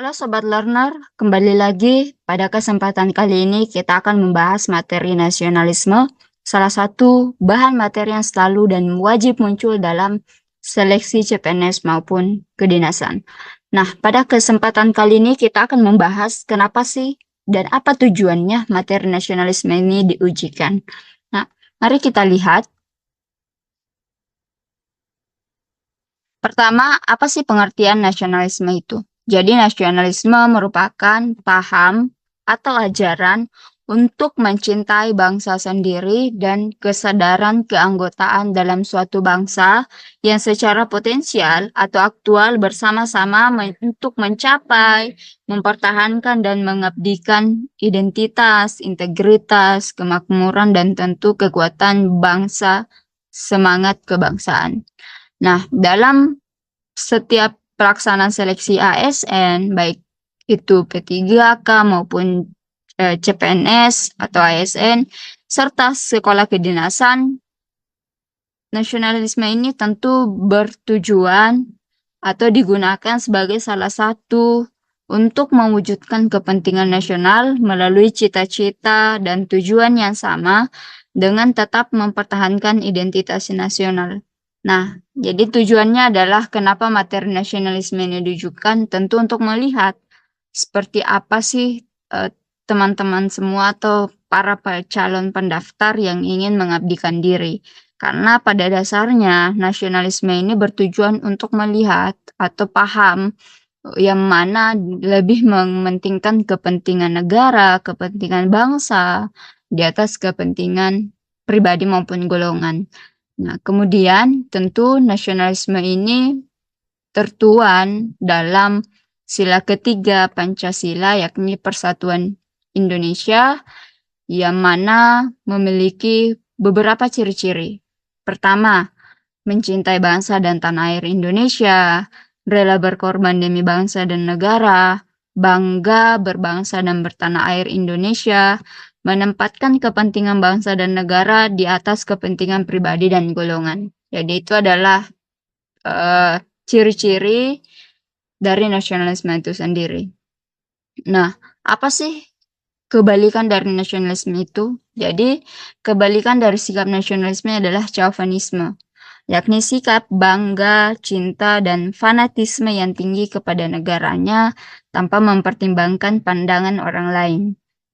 Halo Sobat Learner, kembali lagi. Pada kesempatan kali ini kita akan membahas materi nasionalisme, salah satu bahan materi yang selalu dan wajib muncul dalam seleksi CPNS maupun kedinasan. Nah, pada kesempatan kali ini kita akan membahas kenapa sih dan apa tujuannya materi nasionalisme ini diujikan. Nah, mari kita lihat. Pertama, apa sih pengertian nasionalisme itu? Jadi, nasionalisme merupakan paham atau ajaran untuk mencintai bangsa sendiri dan kesadaran keanggotaan dalam suatu bangsa yang secara potensial atau aktual bersama-sama untuk mencapai, mempertahankan, dan mengabdikan identitas, integritas, kemakmuran, dan tentu kekuatan bangsa, semangat kebangsaan. Nah, dalam setiap pelaksanaan seleksi ASN, baik itu P3K maupun CPNS atau ASN, serta sekolah kedinasan, nasionalisme ini tentu bertujuan atau digunakan sebagai salah satu untuk mewujudkan kepentingan nasional melalui cita-cita dan tujuan yang sama dengan tetap mempertahankan identitas nasional. Nah, jadi tujuannya adalah kenapa materi nasionalisme ini ditujukan tentu untuk melihat seperti apa sih teman-teman semua atau para calon pendaftar yang ingin mengabdikan diri. Karena pada dasarnya nasionalisme ini bertujuan untuk melihat atau paham yang mana lebih mementingkan kepentingan negara, kepentingan bangsa di atas kepentingan pribadi maupun golongan. Nah, kemudian tentu nasionalisme ini tertuang dalam sila ketiga Pancasila, yakni Persatuan Indonesia, yang mana memiliki beberapa ciri-ciri. Pertama, mencintai bangsa dan tanah air Indonesia, rela berkorban demi bangsa dan negara, bangga berbangsa dan bertanah air Indonesia, menempatkan kepentingan bangsa dan negara di atas kepentingan pribadi dan golongan. Jadi itu adalah ciri-ciri dari nasionalisme itu sendiri. Nah, apa sih kebalikan dari nasionalisme itu? Jadi, kebalikan dari sikap nasionalisme adalah chauvinisme, yakni sikap bangga, cinta, dan fanatisme yang tinggi kepada negaranya tanpa mempertimbangkan pandangan orang lain.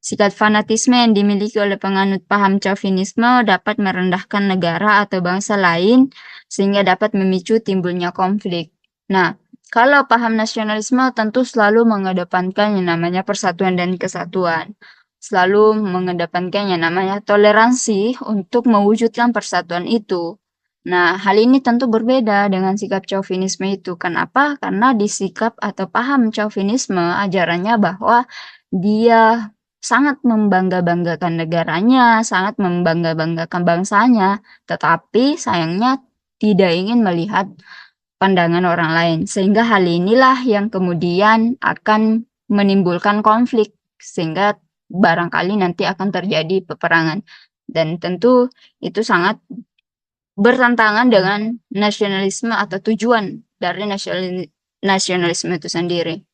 Sikap fanatisme yang dimiliki oleh penganut paham chauvinisme dapat merendahkan negara atau bangsa lain sehingga dapat memicu timbulnya konflik. Nah, kalau paham nasionalisme tentu selalu mengedepankan yang namanya persatuan dan kesatuan. Selalu mengedepankan yang namanya toleransi untuk mewujudkan persatuan itu. Nah, hal ini tentu berbeda dengan sikap chauvinisme itu. Kenapa? Karena di sikap atau paham chauvinisme ajarannya bahwa dia sangat membangga-banggakan negaranya, sangat membangga-banggakan bangsanya, tetapi sayangnya tidak ingin melihat pandangan orang lain. Sehingga hal inilah yang kemudian akan menimbulkan konflik, sehingga barangkali nanti akan terjadi peperangan. Dan tentu itu sangat bertentangan dengan nasionalisme atau tujuan dari nasionalisme itu sendiri.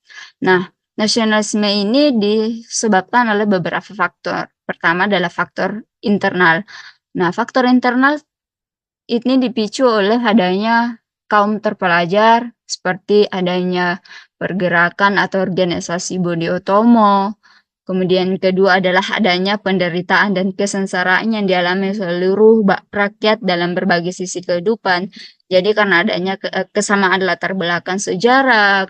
Nah, nasionalisme ini disebabkan oleh beberapa faktor. Pertama adalah faktor internal. Nah, faktor internal ini dipicu oleh adanya kaum terpelajar, seperti adanya pergerakan atau organisasi Budi Utomo. Kemudian kedua adalah adanya penderitaan dan kesengsaraan yang dialami seluruh rakyat dalam berbagai sisi kehidupan. Jadi karena adanya kesamaan latar belakang sejarah,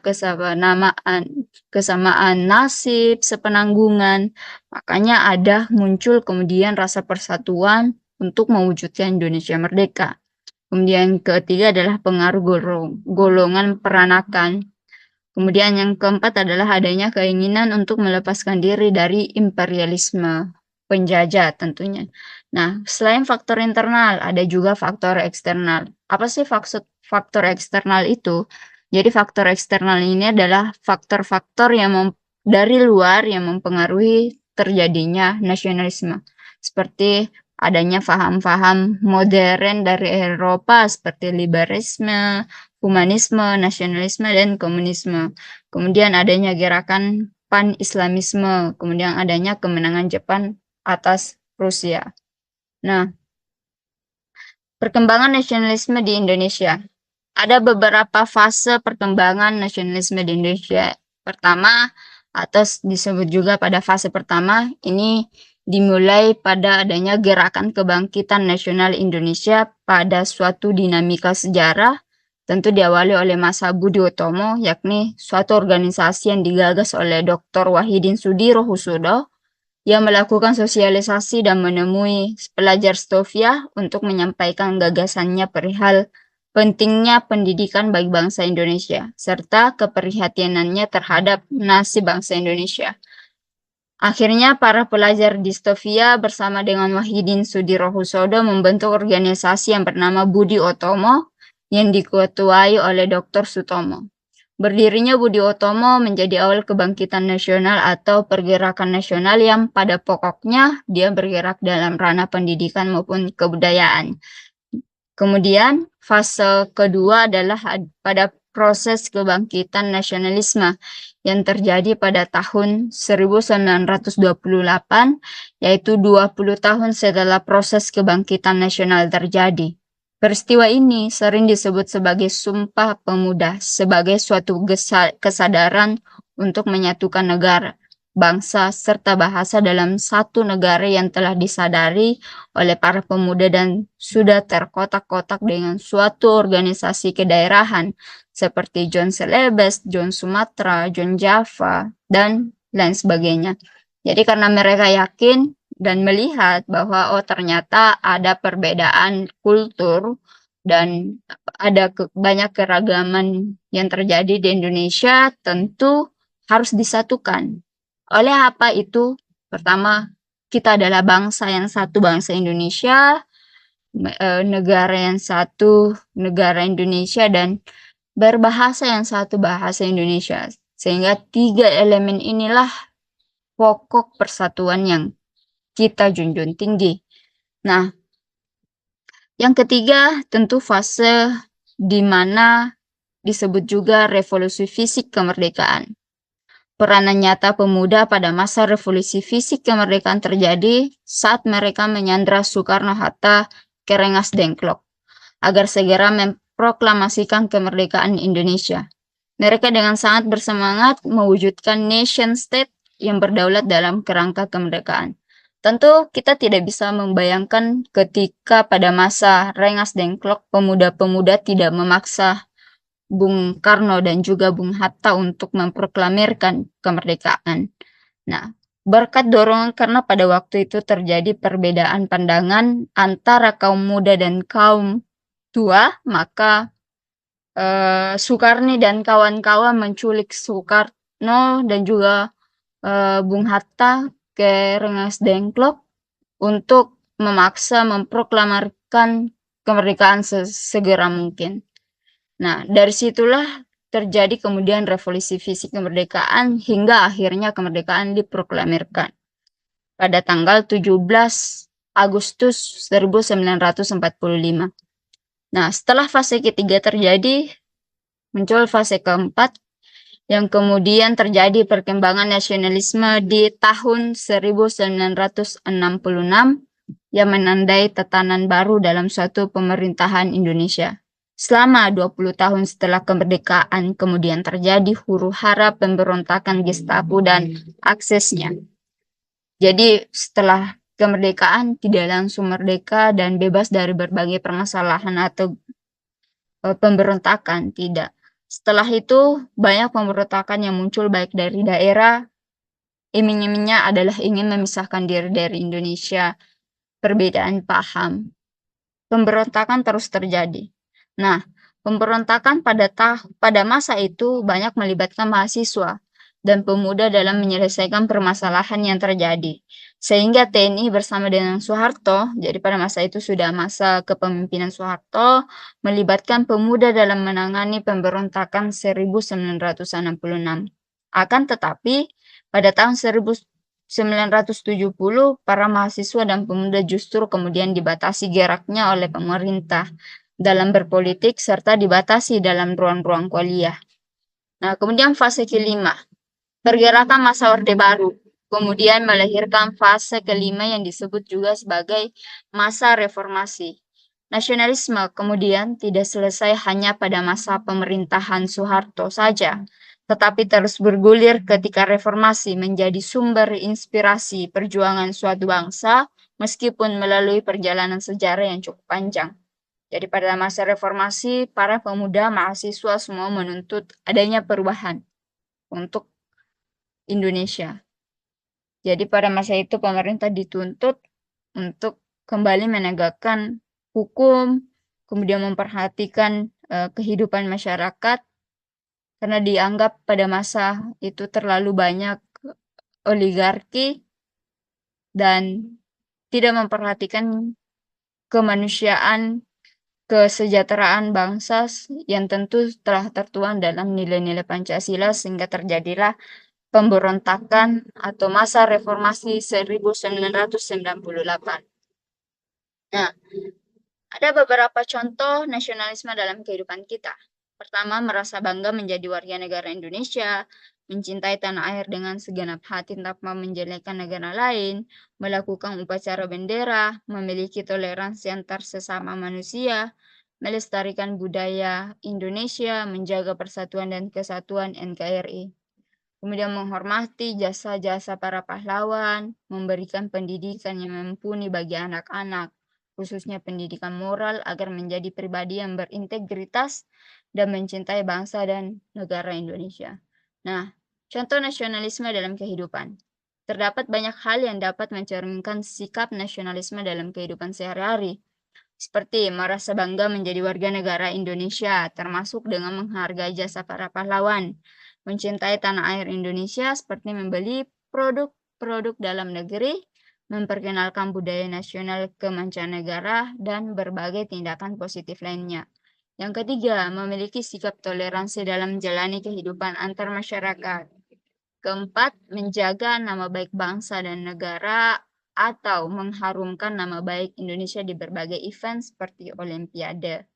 kesamaan nasib, sepenanggungan, makanya ada muncul kemudian rasa persatuan untuk mewujudkan Indonesia merdeka. Kemudian ketiga adalah pengaruh golongan peranakan. Kemudian yang keempat adalah adanya keinginan untuk melepaskan diri dari imperialisme penjajah tentunya. Nah, selain faktor internal, ada juga faktor eksternal. Apa sih faktor eksternal itu? Jadi faktor eksternal ini adalah faktor-faktor yang dari luar yang mempengaruhi terjadinya nasionalisme. Seperti adanya paham-paham modern dari Eropa seperti liberalisme, humanisme, nasionalisme, dan komunisme. Kemudian adanya gerakan pan-Islamisme, kemudian adanya kemenangan Jepang atas Rusia. Nah, perkembangan nasionalisme di Indonesia. Ada beberapa fase perkembangan nasionalisme di Indonesia. Pertama, atau disebut juga pada fase pertama, ini dimulai pada adanya gerakan kebangkitan nasional Indonesia pada suatu dinamika sejarah, tentu diawali oleh masa Budi Utomo, yakni suatu organisasi yang digagas oleh Dr. Wahidin Sudirohusodo yang melakukan sosialisasi dan menemui pelajar Stovia untuk menyampaikan gagasannya perihal pentingnya pendidikan bagi bangsa Indonesia, serta keprihatinannya terhadap nasib bangsa Indonesia. Akhirnya para pelajar di Stovia bersama dengan Wahidin Sudirohusodo membentuk organisasi yang bernama Budi Utomo yang diketuai oleh Dr. Sutomo. Berdirinya Budi Utomo menjadi awal kebangkitan nasional atau pergerakan nasional yang pada pokoknya dia bergerak dalam ranah pendidikan maupun kebudayaan. Kemudian fase kedua adalah pada proses kebangkitan nasionalisme yang terjadi pada tahun 1928, yaitu 20 tahun setelah proses kebangkitan nasional terjadi. Peristiwa ini sering disebut sebagai Sumpah Pemuda, sebagai suatu kesadaran untuk menyatukan negara, bangsa, serta bahasa dalam satu negara yang telah disadari oleh para pemuda dan sudah terkotak-kotak dengan suatu organisasi kedaerahan seperti John Celebes, John Sumatra, John Java, dan lain sebagainya. Jadi karena mereka yakin dan melihat bahwa ternyata ada perbedaan kultur dan ada banyak keragaman yang terjadi di Indonesia, tentu harus disatukan. Oleh apa itu? Pertama, kita adalah bangsa yang satu, bangsa Indonesia, negara yang satu, negara Indonesia, dan berbahasa yang satu, bahasa Indonesia. Sehingga 3 elemen inilah pokok persatuan yang kita junjung tinggi. Nah, yang ketiga tentu fase di mana disebut juga revolusi fisik kemerdekaan. Peranan nyata pemuda pada masa revolusi fisik kemerdekaan terjadi saat mereka menyandra Soekarno-Hatta ke Rengas Dengklok agar segera memproklamasikan kemerdekaan Indonesia. Mereka dengan sangat bersemangat mewujudkan nation state yang berdaulat dalam kerangka kemerdekaan. Tentu kita tidak bisa membayangkan ketika pada masa Rengas Dengklok pemuda-pemuda tidak memaksa Bung Karno dan juga Bung Hatta untuk memproklamirkan kemerdekaan. Nah, berkat dorongan karena pada waktu itu terjadi perbedaan pandangan antara kaum muda dan kaum tua, maka Soekarni dan kawan-kawan menculik Soekarno dan juga Bung Hatta ke Rengas Dengklok untuk memaksa memproklamirkan kemerdekaan sesegera mungkin. Nah, dari situlah terjadi kemudian revolusi fisik kemerdekaan hingga akhirnya kemerdekaan diproklamirkan pada tanggal 17 Agustus 1945. Nah, setelah fase ketiga terjadi, muncul fase keempat yang kemudian terjadi perkembangan nasionalisme di tahun 1966 yang menandai tatanan baru dalam suatu pemerintahan Indonesia. Selama 20 tahun setelah kemerdekaan kemudian terjadi huru-hara pemberontakan Gestapo dan aksesnya. Jadi setelah kemerdekaan tidak langsung merdeka dan bebas dari berbagai permasalahan atau pemberontakan, tidak. Setelah itu banyak pemberontakan yang muncul baik dari daerah, iming-imingnya adalah ingin memisahkan diri dari Indonesia, perbedaan paham. Pemberontakan terus terjadi. Nah, pemberontakan pada masa itu banyak melibatkan mahasiswa dan pemuda dalam menyelesaikan permasalahan yang terjadi. Sehingga TNI bersama dengan Soeharto, jadi pada masa itu sudah masa kepemimpinan Soeharto, melibatkan pemuda dalam menangani pemberontakan 1966. Akan tetapi, pada tahun 1970, para mahasiswa dan pemuda justru kemudian dibatasi geraknya oleh pemerintah dalam berpolitik serta dibatasi dalam ruang-ruang kuliah. Nah, kemudian fase kelima, pergerakan masa Orde Baru, kemudian melahirkan fase kelima yang disebut juga sebagai masa reformasi. Nasionalisme kemudian tidak selesai hanya pada masa pemerintahan Soeharto saja, tetapi terus bergulir ketika reformasi menjadi sumber inspirasi perjuangan suatu bangsa, meskipun melalui perjalanan sejarah yang cukup panjang. Jadi pada masa reformasi, para pemuda mahasiswa semua menuntut adanya perubahan untuk Indonesia. Jadi pada masa itu pemerintah dituntut untuk kembali menegakkan hukum, kemudian memperhatikan kehidupan masyarakat, karena dianggap pada masa itu terlalu banyak oligarki dan tidak memperhatikan kemanusiaan, kesejahteraan bangsa yang tentu telah tertuang dalam nilai-nilai Pancasila, sehingga terjadilah pemberontakan atau masa reformasi 1998. Nah, ada beberapa contoh nasionalisme dalam kehidupan kita. Pertama, merasa bangga menjadi warga negara Indonesia, mencintai tanah air dengan segenap hati tanpa menjelekan negara lain, melakukan upacara bendera, memiliki toleransi antar sesama manusia, melestarikan budaya Indonesia, menjaga persatuan dan kesatuan NKRI. Kemudian menghormati jasa-jasa para pahlawan, memberikan pendidikan yang mumpuni bagi anak-anak, khususnya pendidikan moral agar menjadi pribadi yang berintegritas dan mencintai bangsa dan negara Indonesia. Nah, contoh nasionalisme dalam kehidupan. Terdapat banyak hal yang dapat mencerminkan sikap nasionalisme dalam kehidupan sehari-hari, seperti merasa bangga menjadi warga negara Indonesia, termasuk dengan menghargai jasa para pahlawan, mencintai tanah air Indonesia seperti membeli produk-produk dalam negeri, memperkenalkan budaya nasional ke mancanegara, dan berbagai tindakan positif lainnya. Yang ketiga, memiliki sikap toleransi dalam menjalani kehidupan antar masyarakat. Keempat, menjaga nama baik bangsa dan negara atau mengharumkan nama baik Indonesia di berbagai event seperti Olimpiade.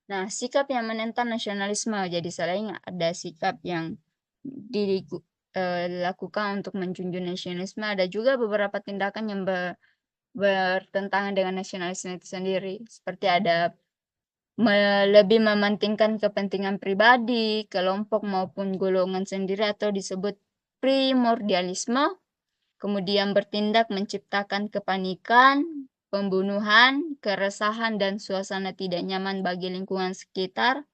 Nah, sikap yang menentang nasionalisme, jadi selain ada sikap yang dilakukan untuk menjunjung nasionalisme, ada juga beberapa tindakan yang bertentangan dengan nasionalisme itu sendiri, seperti ada lebih mementingkan kepentingan pribadi, kelompok maupun golongan sendiri atau disebut primordialisme, kemudian bertindak menciptakan kepanikan, pembunuhan, keresahan, dan suasana tidak nyaman bagi lingkungan sekitar.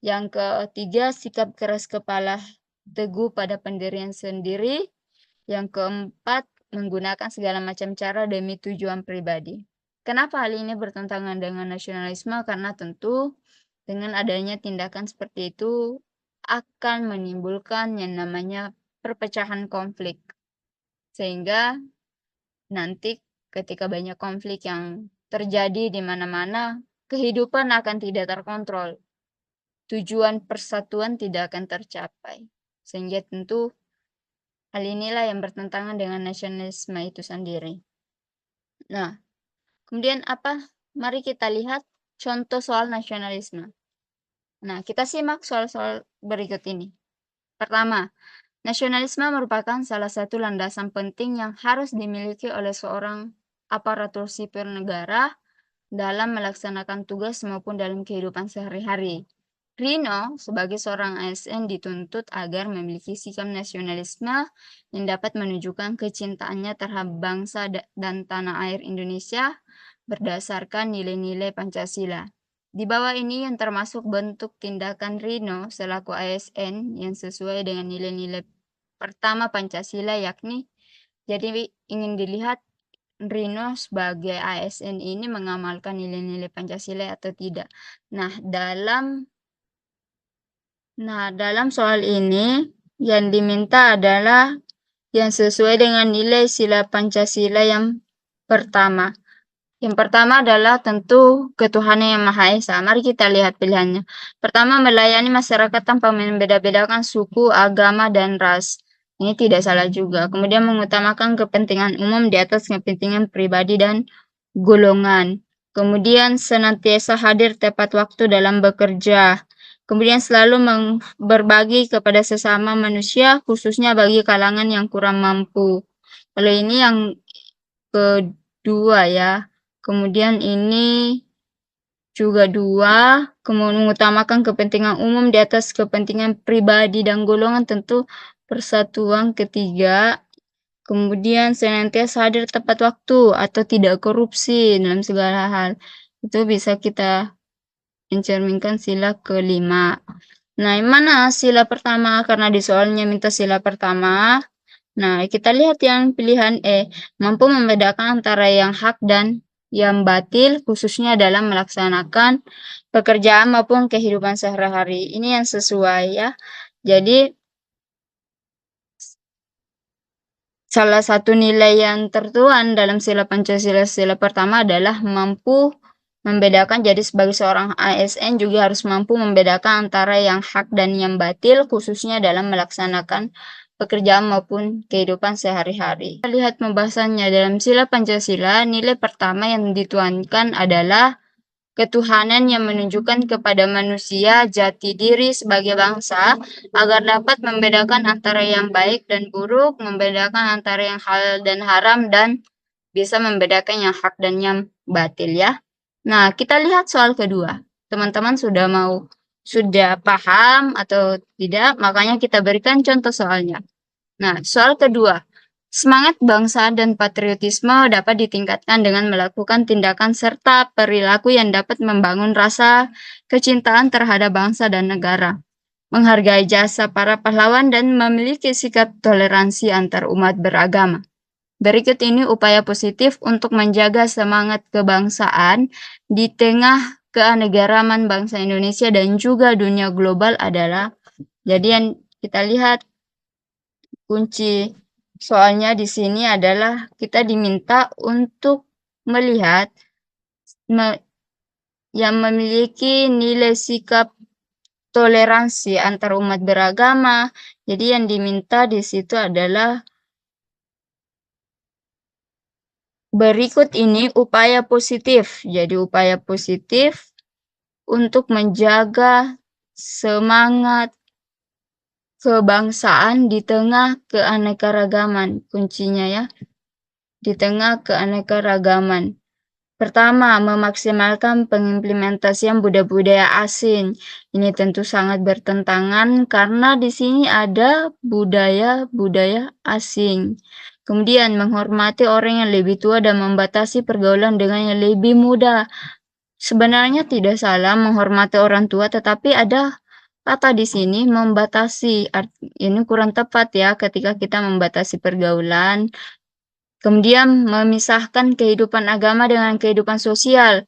Yang ketiga, sikap keras kepala teguh pada pendirian sendiri. Yang keempat, menggunakan segala macam cara demi tujuan pribadi. Kenapa hal ini bertentangan dengan nasionalisme? Karena tentu dengan adanya tindakan seperti itu akan menimbulkan yang namanya perpecahan konflik. Sehingga nanti ketika banyak konflik yang terjadi di mana-mana, kehidupan akan tidak terkontrol. Tujuan persatuan tidak akan tercapai. Sehingga tentu hal inilah yang bertentangan dengan nasionalisme itu sendiri. Nah, kemudian apa? Mari kita lihat contoh soal nasionalisme. Nah, kita simak soal-soal berikut ini. Pertama, nasionalisme merupakan salah satu landasan penting yang harus dimiliki oleh seorang aparatur sipil negara dalam melaksanakan tugas maupun dalam kehidupan sehari-hari. Rino, sebagai seorang ASN, dituntut agar memiliki sikap nasionalisme yang dapat menunjukkan kecintaannya terhadap bangsa dan tanah air Indonesia berdasarkan nilai-nilai Pancasila. Di bawah ini yang termasuk bentuk tindakan Rino selaku ASN yang sesuai dengan nilai-nilai pertama Pancasila, yakni jadi ingin dilihat Rino sebagai ASN ini mengamalkan nilai-nilai Pancasila atau tidak. Nah, dalam soal ini yang diminta adalah yang sesuai dengan nilai sila Pancasila yang pertama. Yang pertama adalah tentu ketuhanan yang Maha Esa. Mari kita lihat pilihannya. Pertama, melayani masyarakat tanpa membeda-bedakan suku, agama, dan ras. Ini tidak salah juga. Kemudian mengutamakan kepentingan umum di atas kepentingan pribadi dan golongan. Kemudian senantiasa hadir tepat waktu dalam bekerja. Kemudian selalu berbagi kepada sesama manusia, khususnya bagi kalangan yang kurang mampu. Kalau ini yang kedua ya. Kemudian ini juga dua, mengutamakan kepentingan umum di atas kepentingan pribadi dan golongan, tentu persatuan ketiga. Kemudian senantiasa hadir tepat waktu atau tidak korupsi dalam segala hal. Itu bisa kita mencerminkan sila kelima. Nah, yang mana sila pertama? Karena di soalnya minta sila pertama. Nah, kita lihat yang pilihan E, mampu membedakan antara yang hak dan yang batil, khususnya dalam melaksanakan pekerjaan maupun kehidupan sehari-hari. Ini yang sesuai ya. Jadi, salah satu nilai yang tertuang dalam sila Pancasila sila pertama adalah mampu membedakan. Jadi sebagai seorang ASN juga harus mampu membedakan antara yang hak dan yang batil, khususnya dalam melaksanakan pekerjaan maupun kehidupan sehari-hari. Kita lihat pembahasannya dalam sila Pancasila. Nilai pertama yang dituangkan adalah ketuhanan yang menunjukkan kepada manusia jati diri sebagai bangsa agar dapat membedakan antara yang baik dan buruk, membedakan antara yang halal dan haram, dan bisa membedakan yang hak dan yang batil ya. Nah, kita lihat soal kedua. Teman-teman sudah paham atau tidak? Makanya kita berikan contoh soalnya. Nah, soal kedua. Semangat bangsa dan patriotisme dapat ditingkatkan dengan melakukan tindakan serta perilaku yang dapat membangun rasa kecintaan terhadap bangsa dan negara, menghargai jasa para pahlawan, dan memiliki sikap toleransi antar umat beragama. Berikut ini upaya positif untuk menjaga semangat kebangsaan di tengah keanekaragaman bangsa Indonesia dan juga dunia global adalah, jadi yang kita lihat kunci soalnya di sini adalah kita diminta untuk melihat yang memiliki nilai sikap toleransi antar umat beragama. Jadi yang diminta di situ adalah berikut ini upaya positif. Jadi upaya positif untuk menjaga semangat kebangsaan di tengah keanekaragaman. Kuncinya ya, di tengah keanekaragaman. Pertama, memaksimalkan pengimplementasian budaya-budaya asing. Ini tentu sangat bertentangan karena di sini ada budaya-budaya asing. Kemudian, menghormati orang yang lebih tua dan membatasi pergaulan dengan yang lebih muda. Sebenarnya tidak salah menghormati orang tua, tetapi ada kata di sini membatasi. Ini kurang tepat ya ketika kita membatasi pergaulan. Kemudian memisahkan kehidupan agama dengan kehidupan sosial.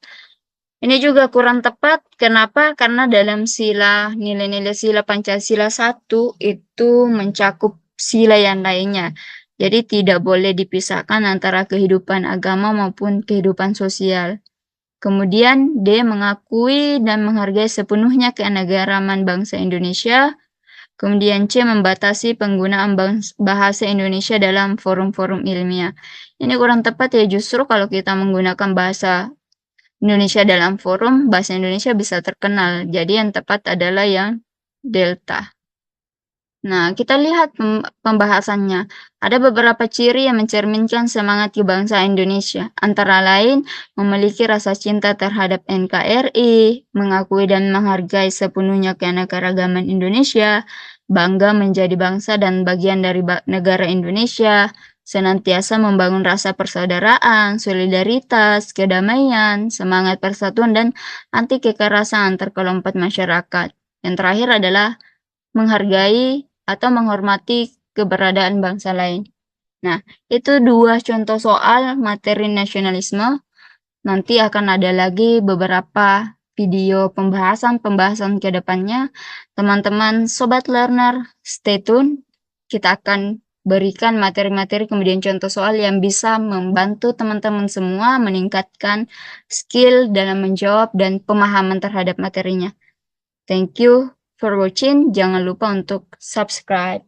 Ini juga kurang tepat. Kenapa? Karena dalam nilai-nilai sila Pancasila 1 itu mencakup sila yang lainnya. Jadi tidak boleh dipisahkan antara kehidupan agama maupun kehidupan sosial. Kemudian D, mengakui dan menghargai sepenuhnya keanekaragaman bangsa Indonesia. Kemudian C, membatasi penggunaan bahasa Indonesia dalam forum-forum ilmiah. Ini kurang tepat ya, justru kalau kita menggunakan bahasa Indonesia dalam forum, bahasa Indonesia bisa terkenal. Jadi yang tepat adalah yang delta. Nah, kita lihat pembahasannya. Ada beberapa ciri yang mencerminkan semangat kebangsaan Indonesia. Antara lain, memiliki rasa cinta terhadap NKRI, mengakui dan menghargai sepenuhnya keanekaragaman Indonesia, bangga menjadi bangsa dan bagian dari negara Indonesia, senantiasa membangun rasa persaudaraan, solidaritas, kedamaian, semangat persatuan, dan anti kekerasan antar kelompok masyarakat. Yang terakhir adalah menghargai atau menghormati keberadaan bangsa lain. Nah, itu dua contoh soal materi nasionalisme. Nanti akan ada lagi beberapa video pembahasan ke depannya. Teman-teman Sobat Learner, stay tune. Kita akan berikan materi-materi kemudian contoh soal yang bisa membantu teman-teman semua meningkatkan skill dalam menjawab dan pemahaman terhadap materinya. Thank you for watching. Jangan lupa untuk subscribe.